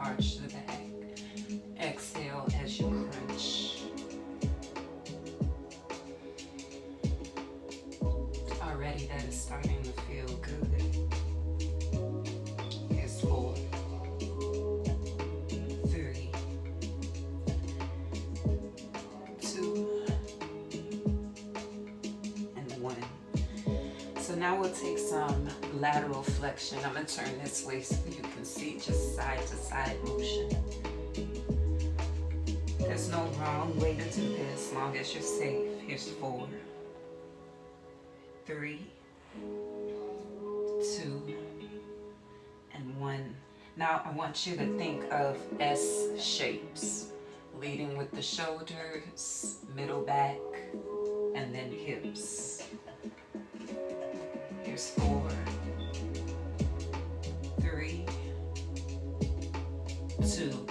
arch the back. Exhale as you crunch. Already that is starting to feel good. Here's 4, 3, 2, and 1. So now we'll take some lateral flexion. I'm going to turn this way so you can see just side to side motion. There's no wrong way to do this as long as you're safe. Here's 4, 3, 2, and 1. Now I want you to think of S shapes, leading with the shoulders, middle back, and then hips. Here's 4, 3, 2,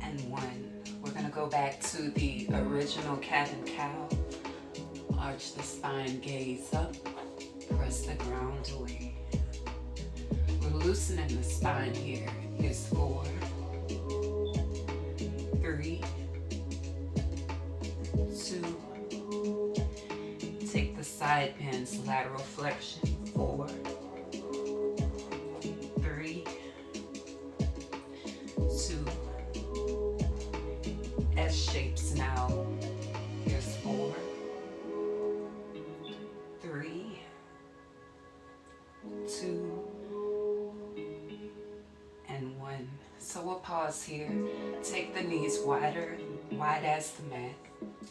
and 1. We're going to go back to the original cat and cow. Arch the spine, gaze up, press the ground away. We're loosening the spine here. Here's 4, 3, 2. Take the side bends, lateral flexion. 4, 3, 2. S shapes now. Here's 4, 3, 2, and 1. So we'll pause here. Take the knees wider, wide as the mat.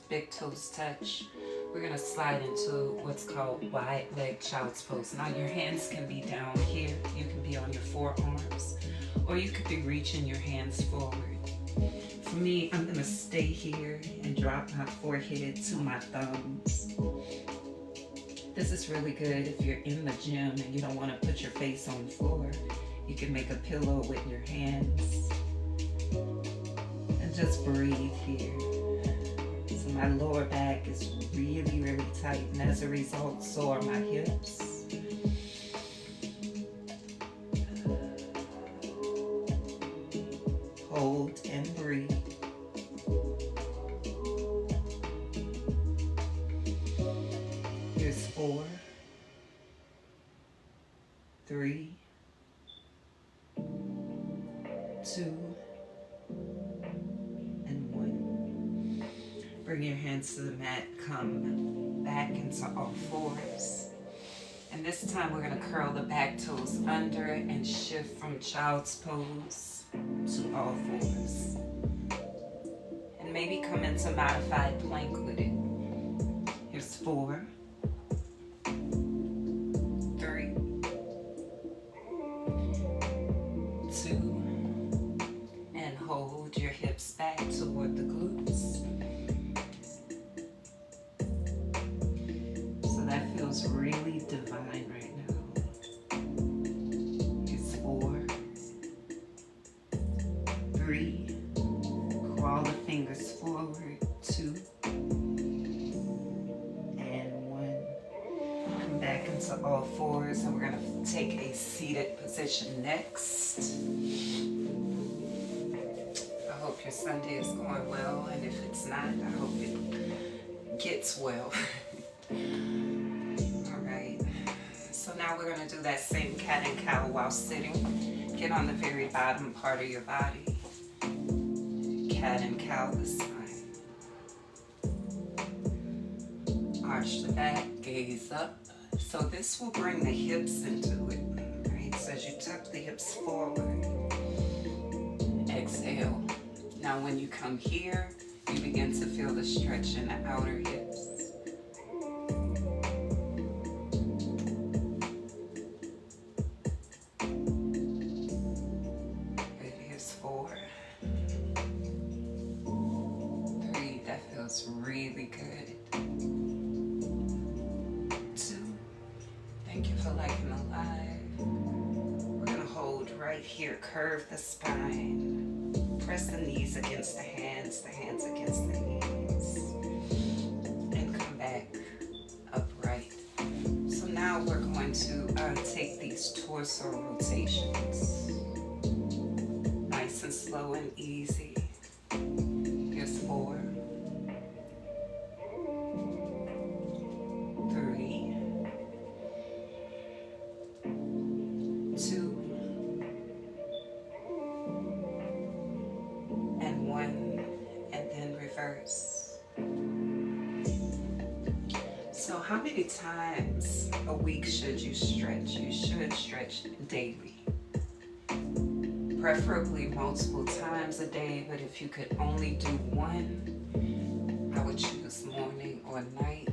Big toes touch. We're going to slide into what's called wide leg child's pose. Now your hands can be down here. You can be on your forearms, or you could be reaching your hands forward. For me, I'm going to stay here and drop my forehead to my thumbs. This is really good if you're in the gym and you don't want to put your face on the floor. You can make a pillow with your hands and just breathe here. So my lower back is really, really tight, and as a result, so are my hips. Hold and breathe. Here's 4, 3, 2, and 1. Bring your hands to the mat, come back into all fours. And this time we're going to curl the back toes under and shift from child's pose to all fours. And maybe come into modified plank with it. Here's 4, 3, 2, and hold your hips back toward the glutes. So that feels really divine right now. Here's 4, 3, crawl the fingers forward, 2, and 1. Come back into all fours, and we're going to take a seated position next. I hope your Sunday is going well, and if it's not, I hope it gets well. Alright, so now we're going to do that same cat and cow while sitting. Get on the very bottom part of your body. Cat and cow this time. Arch the back, gaze up. So this will bring the hips into it. Right? So as you tuck the hips forward, exhale. Now when you come here, you begin to feel the stretch in the outer hips. Good, here's 4, 3, that feels really good. 2, thank you for liking the live. We're gonna hold right here, curve the spine. Press the knees against the hands against the knees, and come back upright. So now we're going to take these torso rotations. and slow and easy. Here's 4, 3, 2, and 1, and then reverse. So how many times a week should you stretch? You should stretch daily. Preferably multiple times a day, but if you could only do one, I would choose morning or night.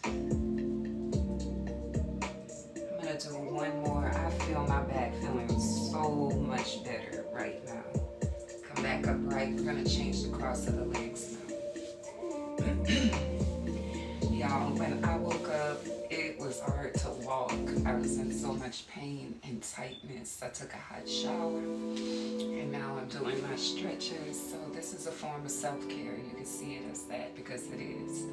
I'm gonna do one more. I feel my back feeling so much better right now. Come back upright. We're gonna change the cross of the legs now. Y'all, when I woke up, it was hard to walk. I was in so much pain and tightness. I took a hot shower, and now I'm doing my stretches. So this is a form of self-care. You can see it as that because it is.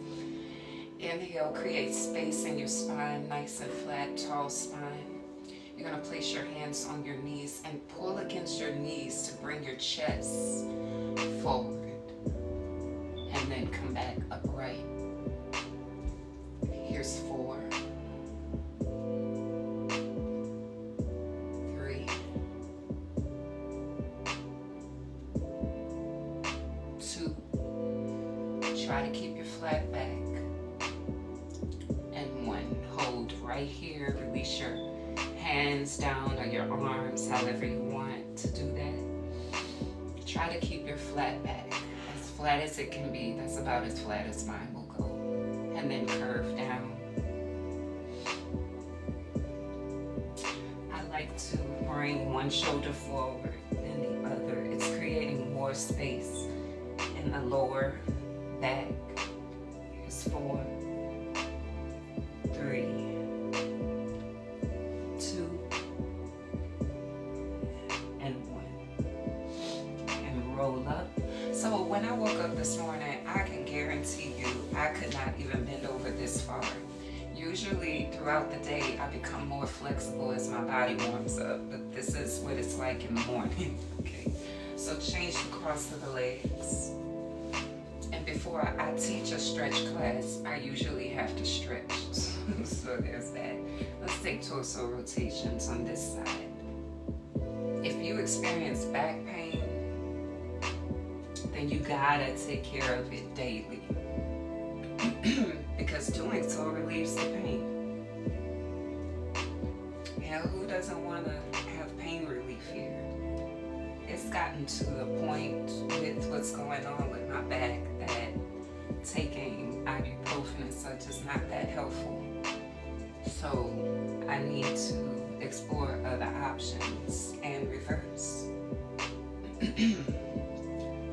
Inhale, create space in your spine, nice and flat, tall spine. You're gonna place your hands on your knees and pull against your knees to bring your chest forward. And then come back upright. Here's 4, 3, 2. Try to keep your flat back. And 1. Hold right here. Release your hands down or your arms, however you want to do that. Try to keep your flat back as flat as it can be. That's about as flat as mine will go. And then curve down. I like to bring one shoulder forward than the other. It's creating more space in the lower back. Here's 4, 3, 2, and 1. And roll up. So when I woke up this morning, I can guarantee you I could not even bend over this far. Usually throughout the day, I become more flexible as my body warms up, but this is what it's like in the morning. Okay, so change the cross of the legs. And before I teach a stretch class, I usually have to stretch. So there's that. Let's take torso rotations on this side. If you experience back pain, then you gotta take care of it daily. Because doing so relieves the pain. You know, who doesn't want to have pain relief here? It's gotten to the point with what's going on with my back that taking ibuprofen and such is not that helpful. So I need to explore other options and reverse.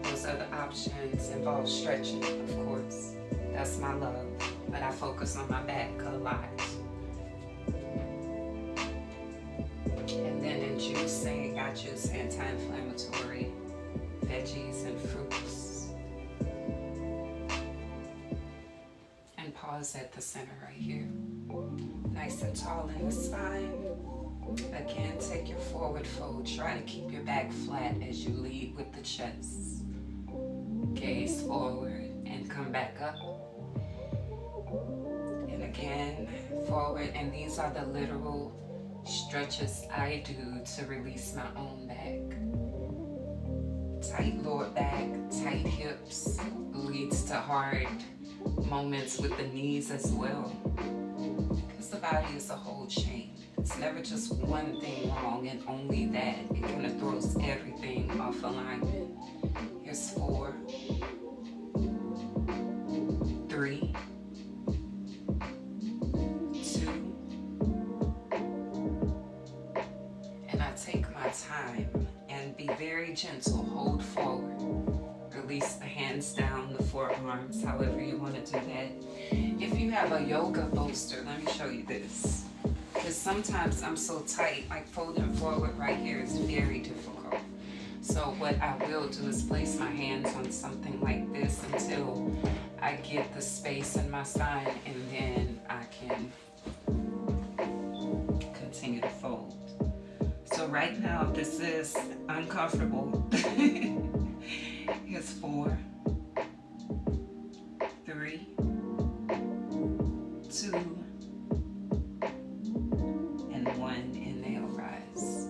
Those other options involve stretching, of course. That's my love, but I focus on my back a lot. And then in juicing, I juice anti-inflammatory veggies and fruits. And pause at the center right here. Nice and tall in the spine. Again, take your forward fold. Try to keep your back flat as you lead with the chest. Gaze forward and come back up. And again, forward. And these are the literal stretches I do to release my own back. Tight lower back, tight hips leads to hard moments with the knees as well. Because the body is a whole chain. It's never just one thing wrong and only that. It kind of throws everything off alignment. Here's 4, 3, 2, and I take my time and be very gentle. Hold forward. Release the hands down, the forearms, however you want to do that. If you have a yoga bolster, let me show you this. Because sometimes I'm so tight, like folding forward right here is very difficult. So what I will do is place my hands on something like this until I get the space in my spine, and then I can continue to fold. So right now, this is uncomfortable. Here's 4, 3, 2, and 1. Inhale, rise.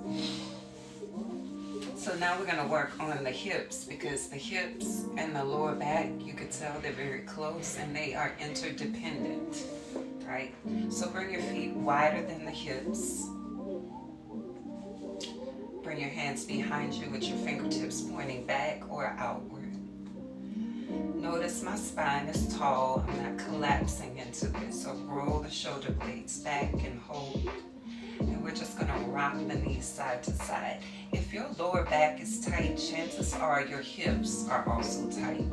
So now we're going to work on the hips, because the hips and the lower back, you could tell they're very close and they are interdependent, right? So bring your feet wider than the hips. Bring your hands behind you with your fingertips pointing back or outward. Notice my spine is tall. I'm not collapsing into it. So roll the shoulder blades back and hold. And we're just going to rock the knees side to side. If your lower back is tight, chances are your hips are also tight,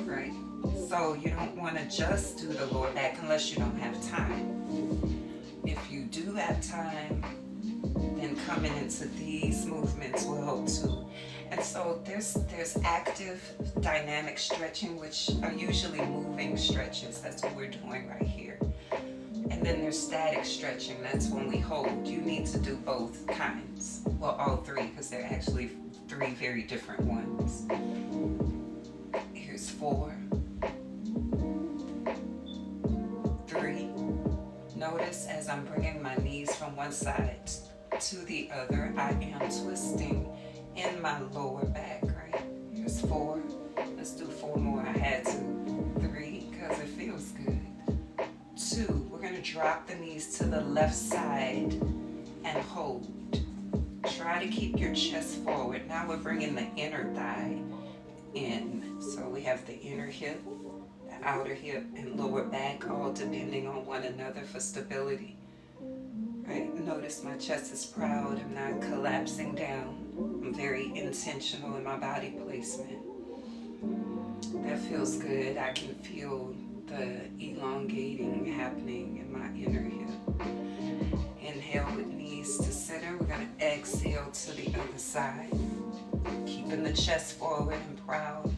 right? So you don't want to just do the lower back unless you don't have time. If you do have time, then coming into these movements will help too. And so there's active dynamic stretching, which are usually moving stretches. That's what we're doing right here. And then there's static stretching. That's when we hold. You need to do both kinds. Well, all three, because they're actually 3 very different ones. Here's 4, 3. Notice as I'm bringing my knees from one side to the other, I am twisting in my lower back, right? Here's 4. Let's do 4 more. I had to. 3, because it feels good. 2, we're going to drop the knees to the left side and hold. Try to keep your chest forward. Now we're bringing the inner thigh in. So we have the inner hip, the outer hip, and lower back, all depending on one another for stability. Right? Notice my chest is proud. I'm not collapsing down. I'm very intentional in my body placement. That feels good. I can feel the elongating happening in my inner hip. Inhale with knees to center. We're going to exhale to the other side. Keeping the chest forward and proud.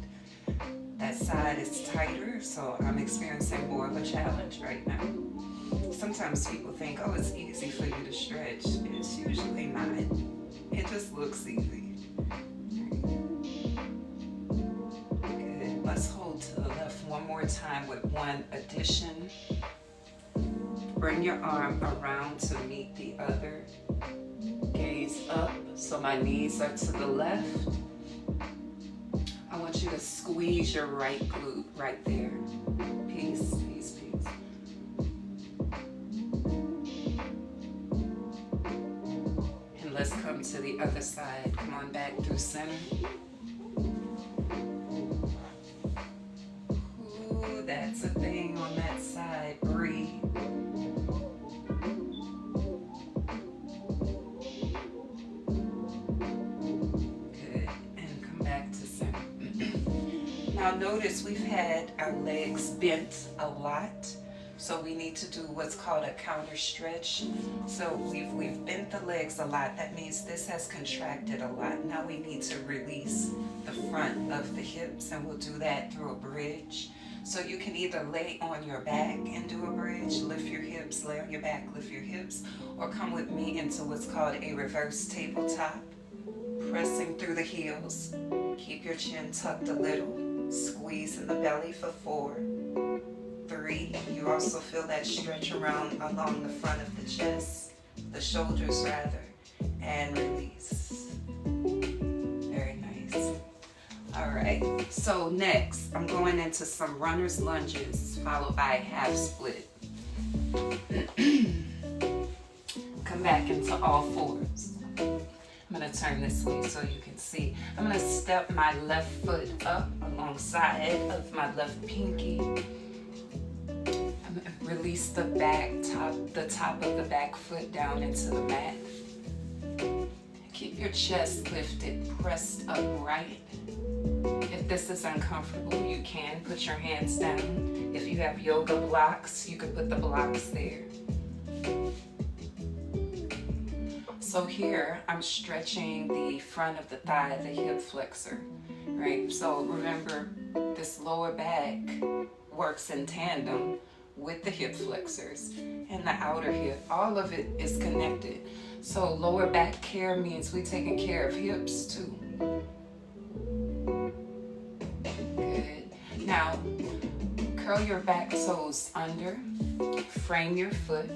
That side is tighter, so I'm experiencing more of a challenge right now. Sometimes people think, oh, it's easy for you to stretch. It's usually not. It just looks easy. Good. Let's hold to the left one more time with one addition. Bring your arm around to meet the other. Gaze up, so my knees are to the left. I want you to squeeze your right glute right there. Peace, peace, peace. And let's come to the other side. Come on back through center. Ooh, that's a thing on that side. Breathe. Now notice we've had our legs bent a lot, so we need to do what's called a counter stretch. So we've bent the legs a lot. That means this has contracted a lot. Now we need to release the front of the hips, and we'll do that through a bridge. So you can either lay on your back and do a bridge, lift your hips, lay on your back, lift your hips, or come with me into what's called a reverse tabletop, pressing through the heels. Keep your chin tucked a little. Squeeze in the belly for 4, 3. You also feel that stretch around along the front of the chest, the shoulders rather, and release. Very nice. All right, so next I'm going into some runner's lunges followed by half split. Come back into all fours. I'm going to turn this way so you can see. I'm going to step my left foot up alongside of my left pinky. I'm going to release the top of the back foot down into the mat. Keep your chest lifted, pressed upright. If this is uncomfortable, you can put your hands down. If you have yoga blocks, you can put the blocks there. So here, I'm stretching the front of the thigh, the hip flexor, right? So remember, this lower back works in tandem with the hip flexors and the outer hip. All of it is connected. So lower back care means we taking care of hips too. Good. Now, curl your back toes under, frame your foot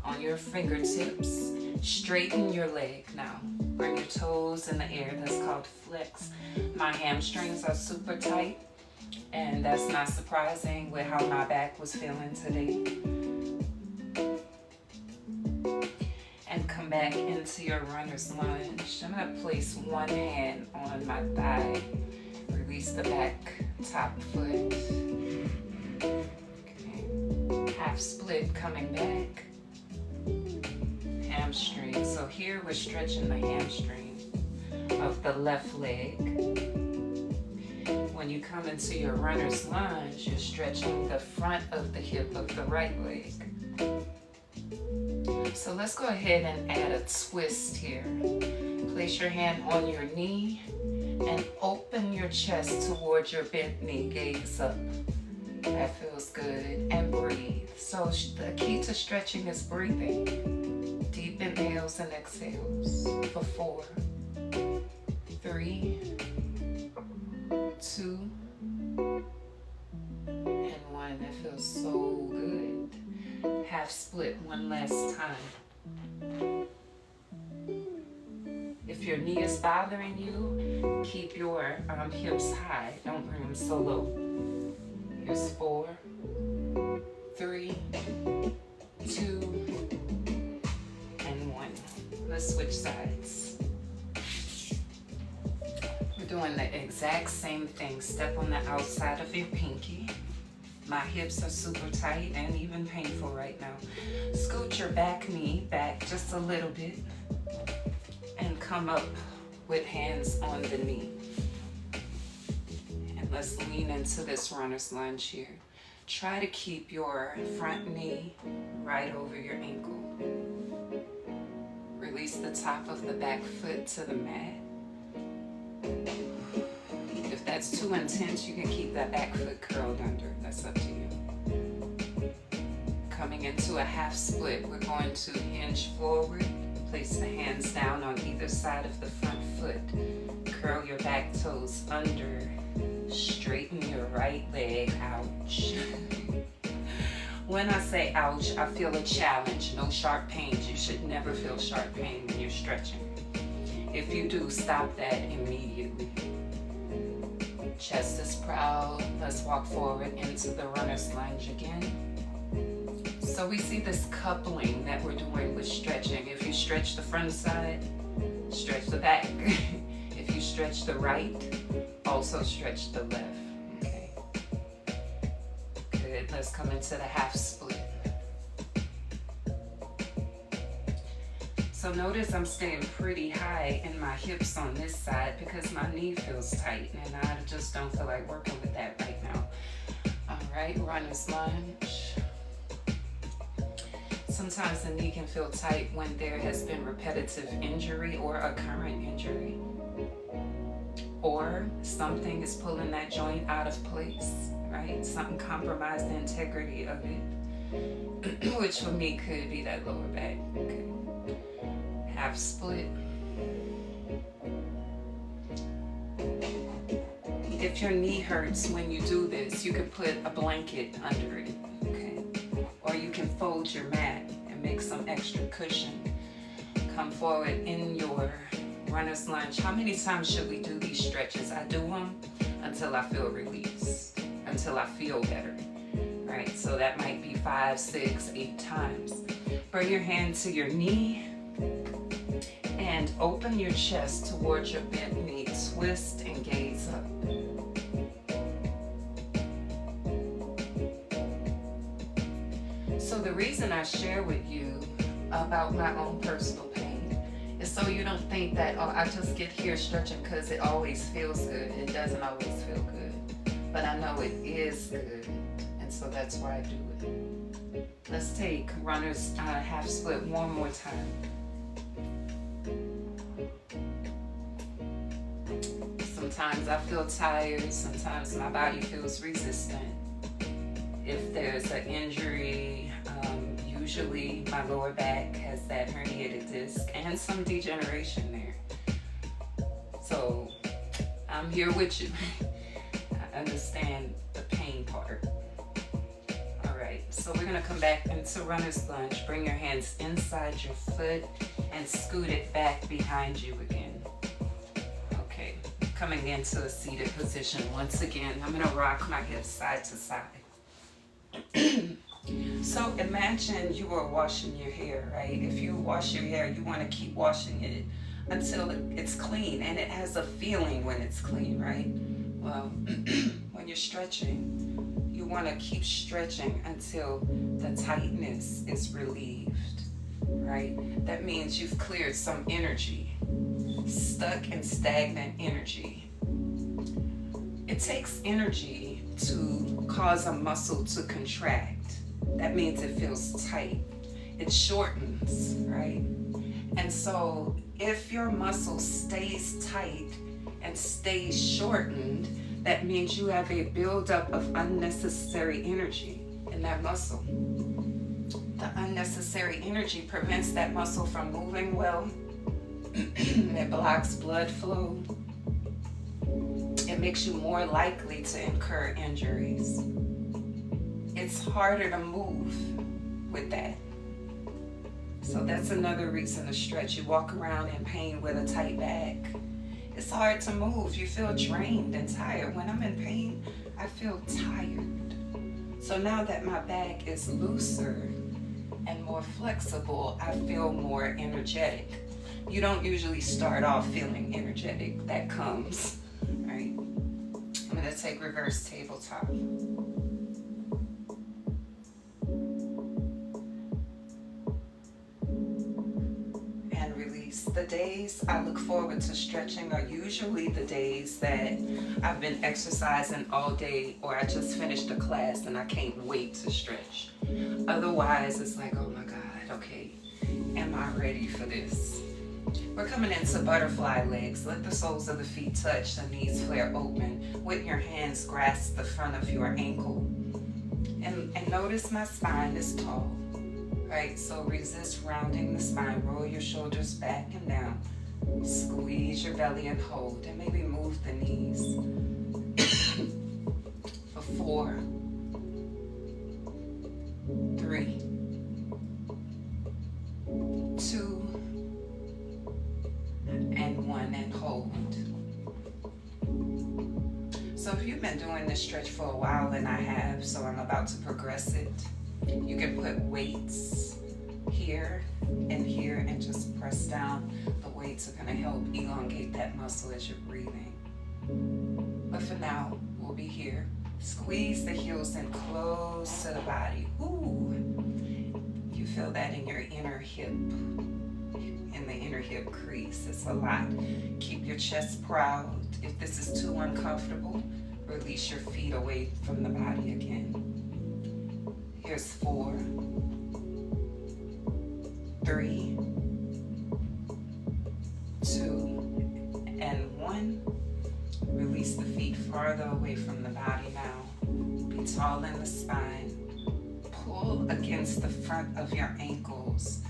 on your fingertips, straighten your leg now. Bring your toes in the air, that's called flex. My hamstrings are super tight, and that's not surprising with how my back was feeling today. And come back into your runner's lunge. I'm gonna place one hand on my thigh, release the back top foot. Okay. Half split coming back. Hamstring. So here we're stretching the hamstring of the left leg. When you come into your runner's lunge, you're stretching the front of the hip of the right leg. So let's go ahead and add a twist here. Place your hand on your knee and open your chest towards your bent knee, gaze up. That feels good. And breathe. So the key to stretching is breathing. Deep inhales and exhales for 4, 3, 2, and 1. That feels so good. Half split one last time. If your knee is bothering you, keep your hips high. Don't bring them so low. Here's 4, 3, 2, and 1. Let's switch sides. We're doing the exact same thing. Step on the outside of your pinky. My hips are super tight and even painful right now. Scoot your back knee back just a little bit and come up with hands on the knee. And let's lean into this runner's lunge here. Try to keep your front knee right over your ankle. Release the top of the back foot to the mat. If that's too intense, you can keep that back foot curled under. That's up to you. Coming into a half split, we're going to hinge forward. Place the hands down on either side of the front foot. Curl your back toes under. Straighten your right leg. Ouch. When I say ouch, I feel a challenge. No sharp pains. You should never feel sharp pain when you're stretching. If you do, stop that immediately. Chest is proud. Let's walk forward into the runner's lunge again. So we see this coupling that we're doing with stretching. If you stretch the front side, stretch the back. If you stretch the right, also stretch the left. Okay. Good. Let's come into the half split. So notice I'm staying pretty high in my hips on this side because my knee feels tight and I just don't feel like working with that right now. All right, runner's lunge. Sometimes the knee can feel tight when there has been repetitive injury or a current injury. Or something is pulling that joint out of place, right? Something compromised the integrity of it, which for me could be that lower back. Okay. Half split. If your knee hurts when you do this, you could put a blanket under it, okay? Or you can fold your mat and make some extra cushion. Come forward in your runner's lunge. How many times should we do these stretches? I do them until I feel released, until I feel better, right? So that might be 5, 6, 8 times. Bring your hand to your knee and open your chest towards your bent knee. Twist and gaze up. So the reason I share with you about my own personal pain is so you don't think that, oh, I just get here stretching because it always feels good. It doesn't always feel good, but I know it is good, and so that's why I do it. Let's take runner's half split one more time. Sometimes I feel tired, sometimes my body feels resistant. If there's an injury, you usually my lower back has that herniated disc and some degeneration there. So I'm here with you. I understand the pain part. All right, so we're gonna come back into runner's lunge. Bring your hands inside your foot and scoot it back behind you again. Okay, coming into a seated position once again. I'm gonna rock my hips side to side. So imagine you are washing your hair, right? If you wash your hair, you want to keep washing it until it's clean, and it has a feeling when it's clean, right? Well, when you're stretching, you want to keep stretching until the tightness is relieved, right? That means you've cleared some energy, stuck and stagnant energy. It takes energy to cause a muscle to contract. That means it feels tight. It shortens, right? And so if your muscle stays tight and stays shortened, that means you have a buildup of unnecessary energy in that muscle. The unnecessary energy prevents that muscle from moving well. It blocks blood flow. It makes you more likely to incur injuries. It's harder to move with that. So that's another reason to stretch. You walk around in pain with a tight back. It's hard to move. You feel drained and tired. When I'm in pain, I feel tired. So now that my back is looser and more flexible, I feel more energetic. You don't usually start off feeling energetic. That comes, right? I'm gonna take reverse tabletop. The days I look forward to stretching are usually the days that I've been exercising all day, or I just finished a class and I can't wait to stretch. Otherwise, it's like, oh my God, okay, am I ready for this? We're coming into butterfly legs. Let the soles of the feet touch, the knees flare open. With your hands, grasp the front of your ankle. And notice my spine is tall. Right, so resist rounding the spine. Roll your shoulders back and down. Squeeze your belly and hold, and maybe move the knees. For 4, 3, 2, and 1, and hold. So if you've been doing this stretch for a while, and I have, so I'm about to progress it. You can put weights here and just press down. The weights are going to help elongate that muscle as you're breathing. But for now, we'll be here. Squeeze the heels in close to the body. Ooh, you feel that in your inner hip, in the inner hip crease. It's a lot. Keep your chest proud. If this is too uncomfortable, release your feet away from the body again. Here's 4, 3, 2, and 1. Release the feet farther away from the body now. Be tall in the spine. Pull against the front of your ankles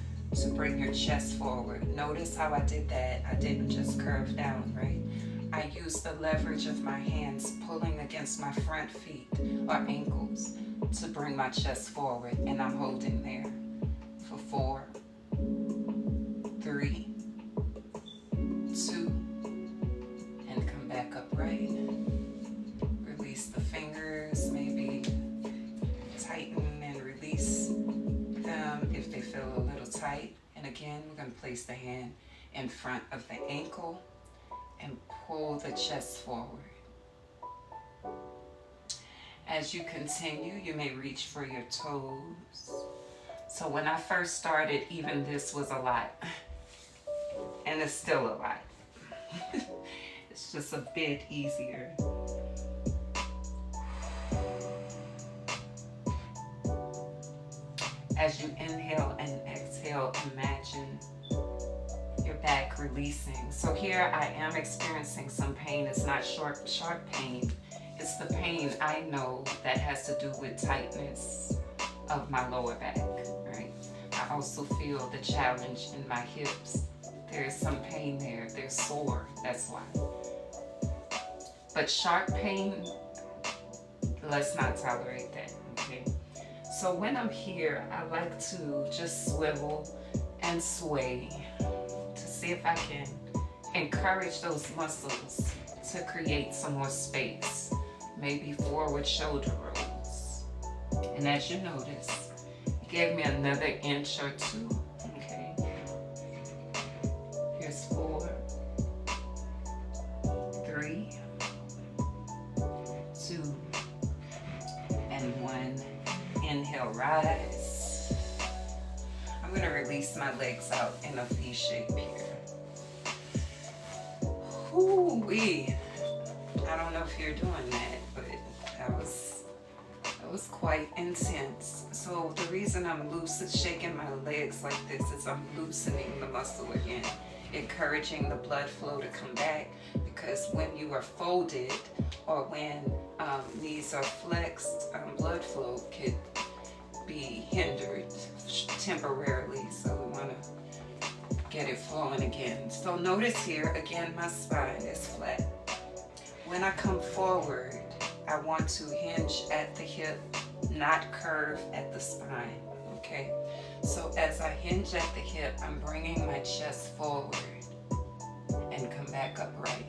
to bring your chest forward. Notice how I did that. I didn't just curve down, right? I used the leverage of my hands pulling against my front feet or ankles to bring my chest forward, and I'm holding there for 4, 3, 2, and come back upright. Release the fingers, maybe tighten and release them if they feel a little tight. And again, we're going to place the hand in front of the ankle and pull the chest forward. As you continue, you may reach for your toes. So when I first started, even this was a lot. And it's still a lot. It's just a bit easier. As you inhale and exhale, imagine your back releasing. So here I am experiencing some pain. It's not sharp pain. It's the pain I know that has to do with tightness of my lower back, right? also feel the challenge in my hips. There's some pain there. They're sore, that's why. But sharp pain, let's not tolerate that, okay? So when I'm here, I like to just swivel and sway to see if I can encourage those muscles to create some more space. Maybe forward shoulder rolls. And as you notice, it gave me another inch or two, okay? Here's 4, 3, 2, and 1. Inhale, rise. I'm going to release my legs out in a V shape here. Ooh-wee. I don't know if you're doing that, but that was quite intense. So the reason I'm shaking my legs like this is I'm loosening the muscle again, encouraging the blood flow to come back, because when you are folded or when knees are flexed, blood flow could be hindered temporarily. So we want to get it flowing again. So notice here, again, my spine is flat. When I come forward, I want to hinge at the hip, not curve at the spine, okay? So as I hinge at the hip, I'm bringing my chest forward and come back upright.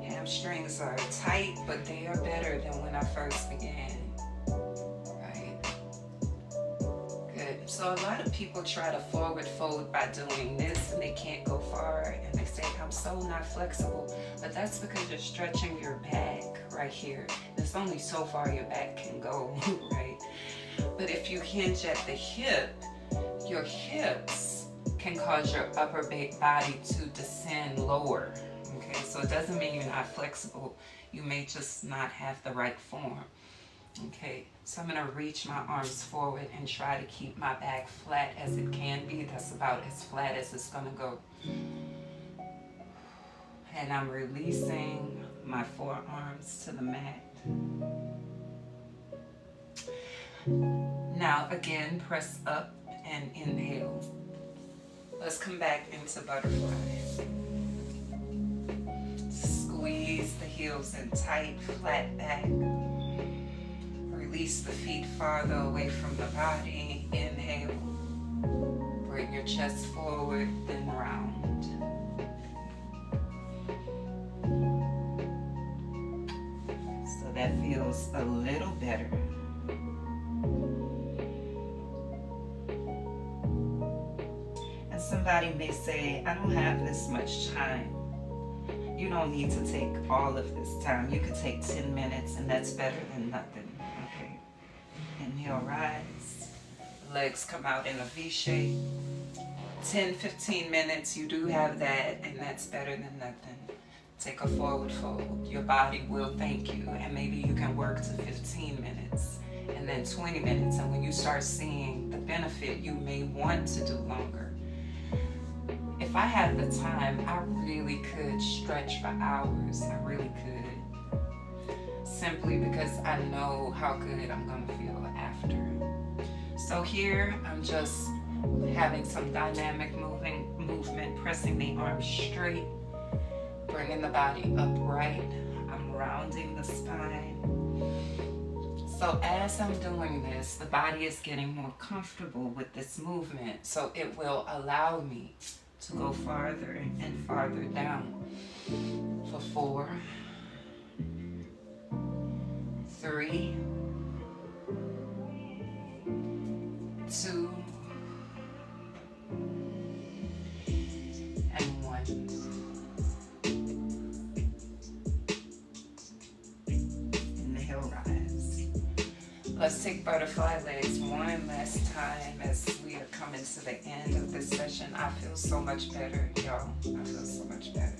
Hamstrings are tight, but they are better than when I first began, right? Good. So a lot of people try to forward fold by doing this, and they can't go far, and they say, I'm so not flexible. But that's because you're stretching your back right here. There's only so far your back can go, right? But if you hinge at the hip, your hips can cause your upper body to descend lower. Okay, so it doesn't mean you're not flexible. You may just not have the right form. Okay, so I'm going to reach my arms forward and try to keep my back flat as it can be. That's about as flat as it's going to go. And I'm releasing my forearms to the mat. Now again, press up and inhale. Let's come back into butterfly. Squeeze the heels in tight, flat back. Release the feet farther away from the body. Inhale. Bring your chest forward, then round. So that feels a little better. And somebody may say, I don't have this much time. You don't need to take all of this time. You could take 10 minutes, and that's better than nothing. Okay. Inhale, rise. Legs come out in a V shape. 10, 15 minutes, you do have that, and that's better than nothing. Take a forward fold. Your body will thank you, and maybe you can work to 15 minutes and then 20 minutes. And when you start seeing the benefit, you may want to do longer. If I had the time, I really could stretch for hours. I really could. Simply because I know how good I'm going to feel after. So here, I'm just having some dynamic movement, pressing the arms straight, bringing the body upright. I'm rounding the spine. So as I'm doing this, the body is getting more comfortable with this movement, so it will allow me to go farther and farther down. For 4, 3, 2, and 1. Inhale, rise. Let's take butterfly legs one last time as we are coming to the end of this session. I feel so much better, y'all. I feel so much better.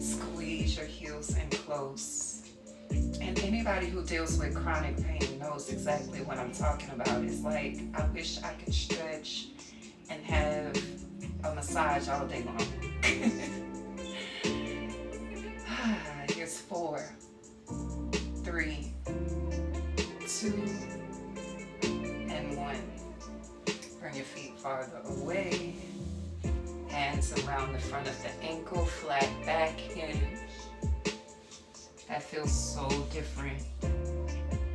Squeeze your heels in close. And anybody who deals with chronic pain knows exactly what I'm talking about. It's like, I wish I could stretch and have a massage all day long. Here's 4, 3, 2, and 1. Bring your feet far down the front of the ankle, flat back hinge. That feels so different.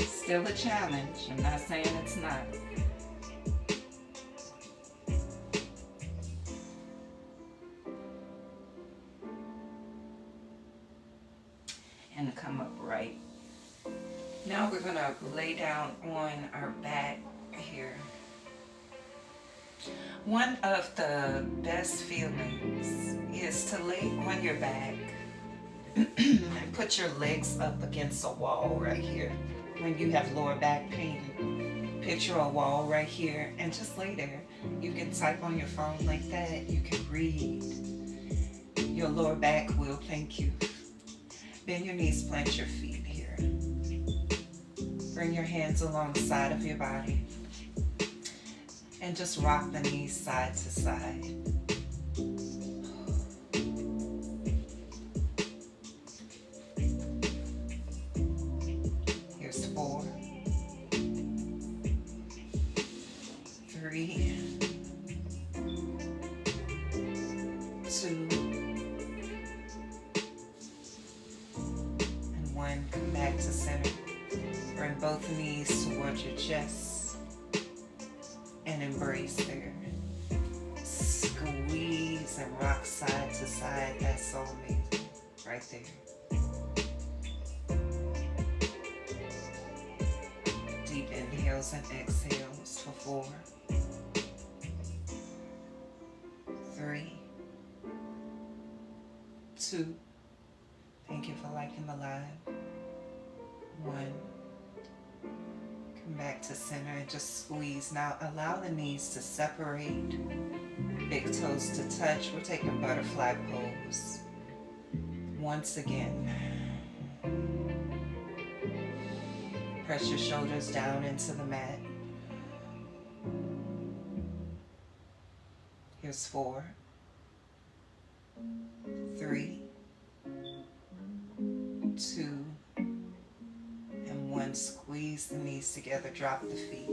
Still a challenge. I'm not saying it's not. And come up right. Now we're going to lay down on our back here. One of the best feelings is to lay on your back and put your legs up against a wall right here. When you have lower back pain, picture a wall right here and just lay there. You can type on your phone like that. You can read. Your lower back will thank you. Bend your knees, plant your feet here. Bring your hands alongside of your body. And just rock the knees side to side. Here's 4, 3, 2, and 1. Come back to center. Bring both knees towards your chest. And embrace there. Squeeze and rock side to side. That's so amazing. Right there. Deep inhales and exhales for 4, 3, 2. Thank you for liking the live. 1. Come back to center and just squeeze. Now allow the knees to separate, big toes to touch. We're taking butterfly pose. Once again. Press your shoulders down into the mat. Here's 4, 3, 2, 1. Squeeze the knees together, drop the feet.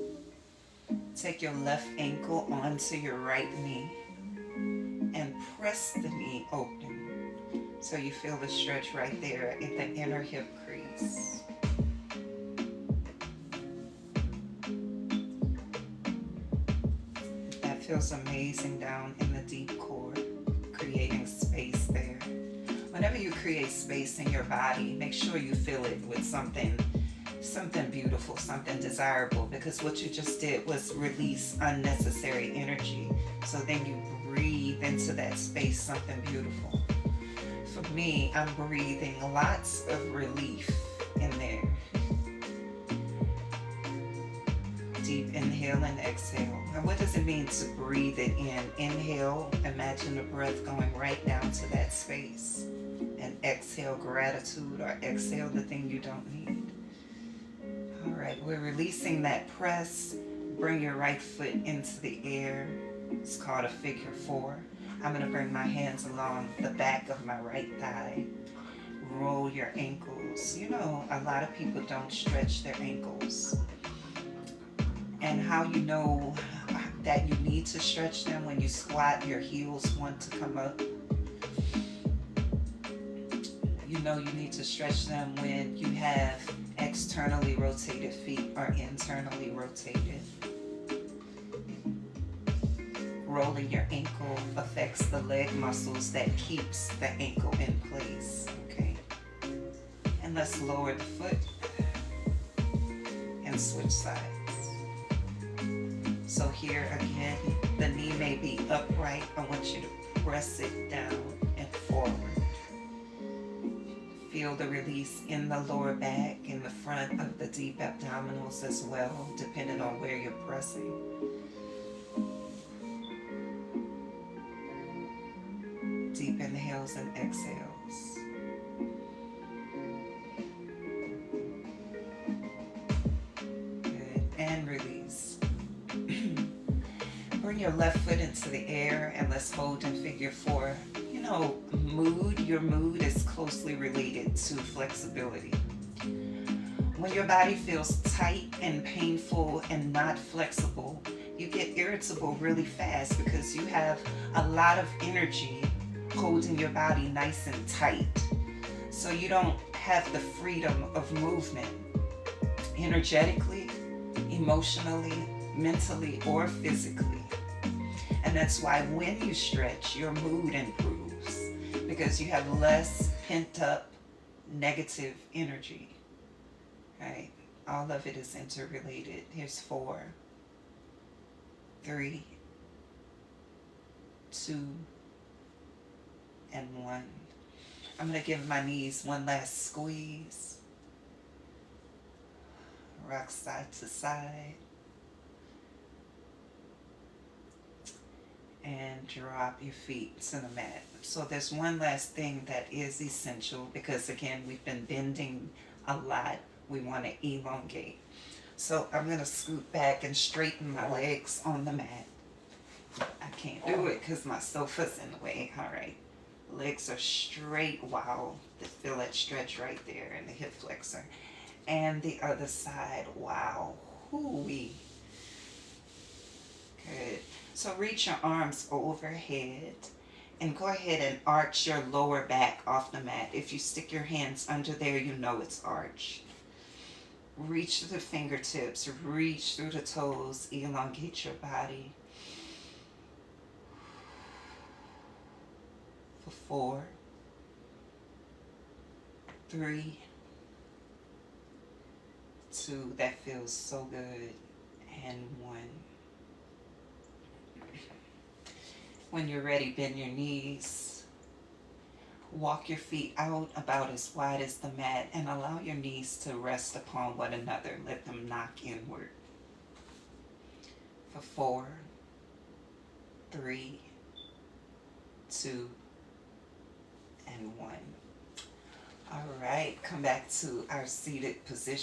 Take your left ankle onto your right knee and press the knee open so you feel the stretch right there at the inner hip crease. That feels amazing down in the deep core, creating space there. Whenever you create space in your body, make sure you fill it with something beautiful, something desirable, because what you just did was release unnecessary energy. So then you breathe into that space something beautiful. For me, I'm breathing lots of relief in there. Deep inhale and exhale. And what does it mean to breathe it in? Inhale, imagine the breath going right down to that space. And exhale, gratitude, or exhale the thing you don't need. All right, we're releasing that press. Bring your right foot into the air. It's called a figure 4. I'm going to bring my hands along the back of my right thigh. Roll your ankles. You know, a lot of people don't stretch their ankles. And how you know that you need to stretch them: when you squat, your heels want to come up. You know you need to stretch them when you have externally rotated feet or internally rotated. Rolling your ankle affects the leg muscles that keeps the ankle in place. Okay. And let's lower the foot and switch sides. So here again, the knee may be upright. I want you to press it down and forward. Feel the release in the lower back, in the front of the deep abdominals as well, depending on where you're pressing. Deep inhales and exhales. Good. And release. Bring your left foot into the air and let's hold in figure 4. You know, your mood is closely related to flexibility. When your body feels tight and painful and not flexible, you get irritable really fast because you have a lot of energy holding your body nice and tight. So you don't have the freedom of movement energetically, emotionally, mentally, or physically. And that's why when you stretch, your mood improves because you have less pent up negative energy. Right? All of it is interrelated. Here's 4, 3, 2, and 1. I'm going to give my knees one last squeeze. Rock side to side. And drop your feet to the mat. So there's one last thing that is essential because again, we've been bending a lot. We want to elongate. So I'm going to scoot back and straighten my legs on the mat. I can't do it because my sofa's in the way. All right. Legs are straight. Wow. Feel that stretch right there in the hip flexor. And the other side. Wow. Hoo-wee. Good. So reach your arms overhead and go ahead and arch your lower back off the mat. If you stick your hands under there, you know it's arched. Reach through the fingertips, reach through the toes, elongate your body. For 4, 3, 2, that feels so good, and 1. When you're ready, bend your knees. Walk your feet out about as wide as the mat and allow your knees to rest upon one another. Let them knock inward. For 4, 3, 2, and 1. All right, come back to our seated position.